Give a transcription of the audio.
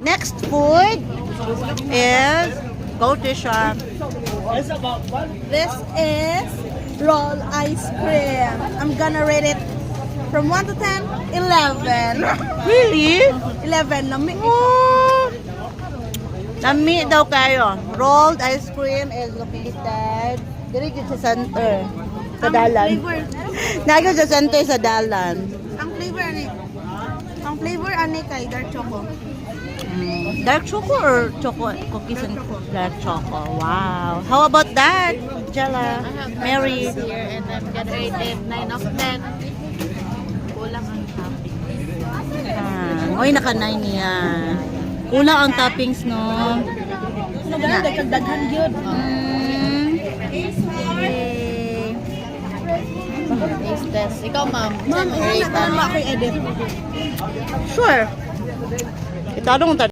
Next food is go to shop. This is roll ice cream. I'm gonna rate it from 1 to 10, 11. Really? 11. Lami. Oh. Lami daw kayo. Rolled ice cream is located diri sa center. Sa dalan. Nagyo sa center sa dalan. Ang flavor ani kay dark choco. Dark choco or choco cookies and dark choco? Wow. How about that, Jella? Mary? Here and I'm gonna rate it 9 of 10. Kulang ang topping. Oy, naka-9 niya. Kulang ang toppings, no? Daghan gyud. Taste test. Ikaw ma'am. Sure. Itanong